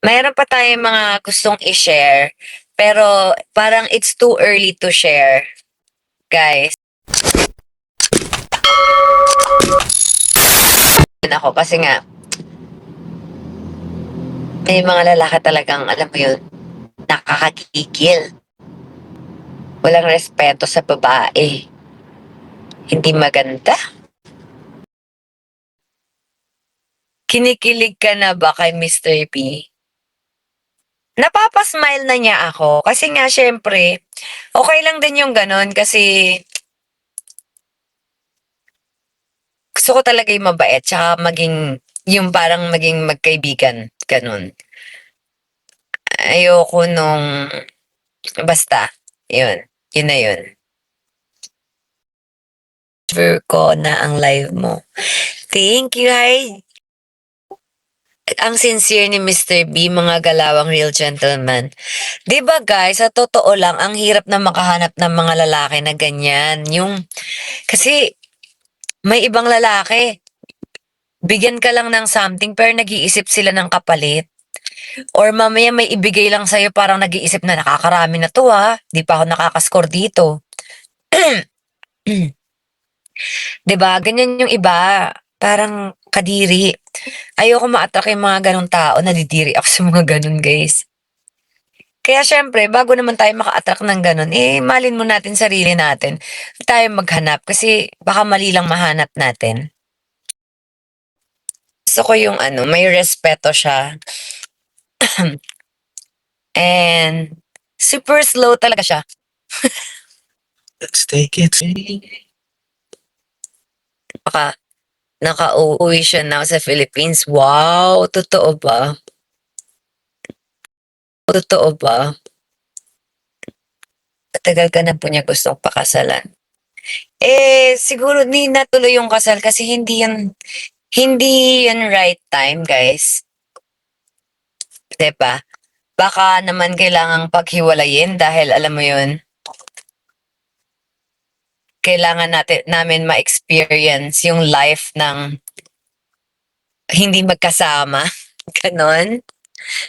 Mayroon pa tayong mga gustong i-share, pero parang it's too early to share, guys. Ako kasi nga, may mga lalaki talagang, alam mo yun, nakakakigil. Walang respeto sa babae. Hindi maganda. Kinikilig ka na ba kay Mr. P? Napapasmile na niya ako kasi nga syempre, okay lang din yung ganun kasi gusto ko talaga yung mabait tsaka maging, yung parang maging magkaibigan, ganun. Ayoko nung, basta, yun, yun na yun. Ko na ang live mo. Thank you, hi. Ang sincere ni Mr. B, mga galawang real gentleman. 'Di ba guys, sa totoo lang, ang hirap na makahanap ng mga lalaki na ganyan. Yung, kasi may ibang lalaki, bigyan ka lang ng something pero nag-iisip sila ng kapalit. Or mamaya may ibigay lang sa'yo parang nag-iisip na nakakarami na to ha, di pa ako nakakascore dito. 'Di ba? Ganyan yung iba. Parang kadiri. Ayoko ma-attract yung mga ganong tao. Nadidiri ako sa mga ganon, guys. Kaya syempre, bago naman tayo maka-attract ng ganon, malin mo natin sarili natin. Tayo maghanap kasi baka mali lang mahanap natin. Gusto ko yung ano, may respeto siya. And super slow talaga siya. Let's take it. Naka-uwi siya now sa Philippines. Wow, totoo ba? Totoo ba? Matagal ka na po niya gustong pakasalan. Siguro di natuloy yung kasal kasi hindi yan right time, guys. 'Di ba? Baka naman kailangang paghiwalayin dahil alam mo yun, kailangan namin ma-experience yung life ng hindi magkasama. Ganon.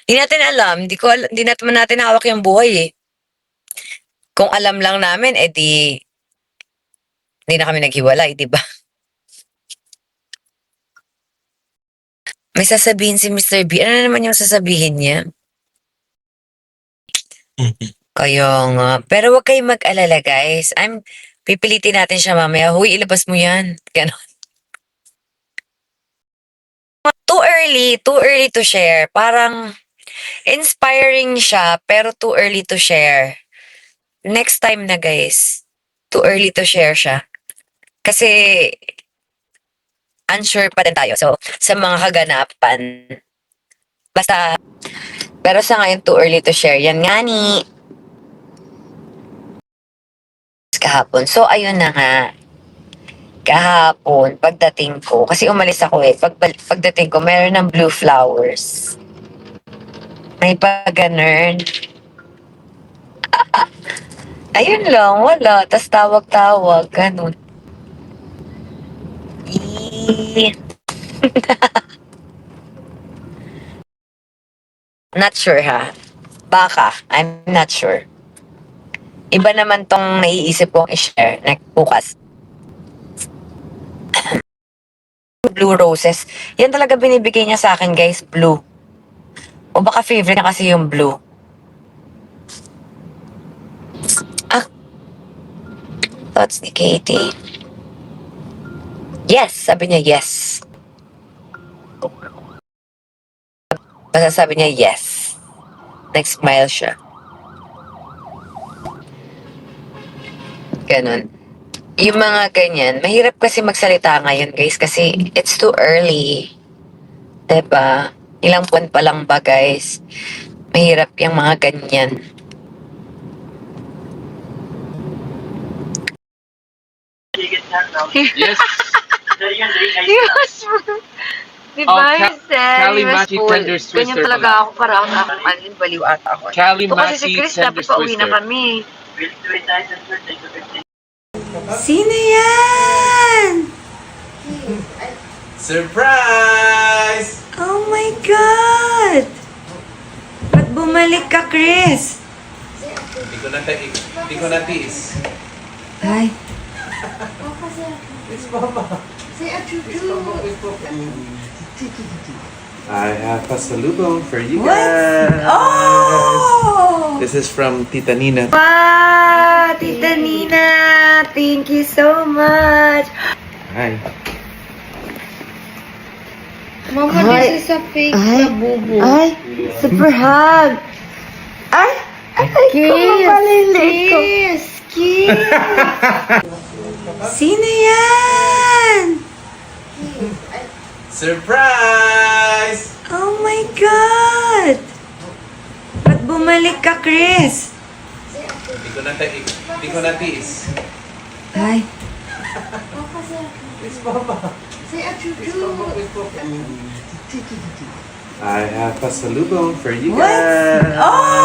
Di natin alam, di natin hawak yung buhay eh. Kung alam lang namin, di na kami naghiwalay, di ba? May sasabihin si Mr. B. Ano na naman yung sasabihin niya? Kaya nga. Pero huwag kayong mag-alala, guys. Pipilitin natin siya mamaya. Huy, ilabas mo yan. Ganon. Too early to share. Parang inspiring siya, pero too early to share. Next time na, guys. Too early to share siya. Kasi unsure pa din tayo. So, sa mga kaganapan, basta, pero sa ngayon, too early to share. Yan nga ni kahapon. So, ayun na nga. Kahapon, pagdating ko, kasi umalis ako eh. Pagdating ko, meron ng blue flowers. May pa-ganun. Ayun lang, wala. Tas tawag-tawag, ganun. Not sure ha. Baka, I'm not sure. Iba naman tong naiisip kong i-share, bukas. Blue roses. Yan talaga binibigay niya sa akin, guys, blue. O baka favorite niya kasi yung blue. Thoughts ni Katie. Yes, sabi niya yes. Basta sabi niya yes. Nag-smile siya. Ganon. Yung mga ganyan, mahirap kasi magsalita ngayon, guys, kasi it's too early. Diba? Ilang buwan pa lang ba, guys? Mahirap yung mga ganyan. Yes. He was Di ba, Oh, he said he was Kalimachi full. Tender Twister Ganyan talaga pala. ako, parang akong baliw ata ako. Ito kasi si Kalimachi Chris, Tender dapat pauwi na Twister. kami. Sino yan? Surprise! Oh my God! bumalik ka, Chris? Hindi ko natiis. Ay. I have pasalubong for you What? guys. Oh! This is from Tita Nina. Wow, Tita Nina! Thank you so much! Hi. Mama, Ay. this is a fake Ay. Labubu. Ay, super hug! Ay! Ay, ko. Kiss! Kiss! Sino yan? Surprise! Oh my God! Ba't bumalik ka, Chris? Hindi ko natiis. Ay. Say a choo-choo. I have pasalubong for you What? guys. Oh!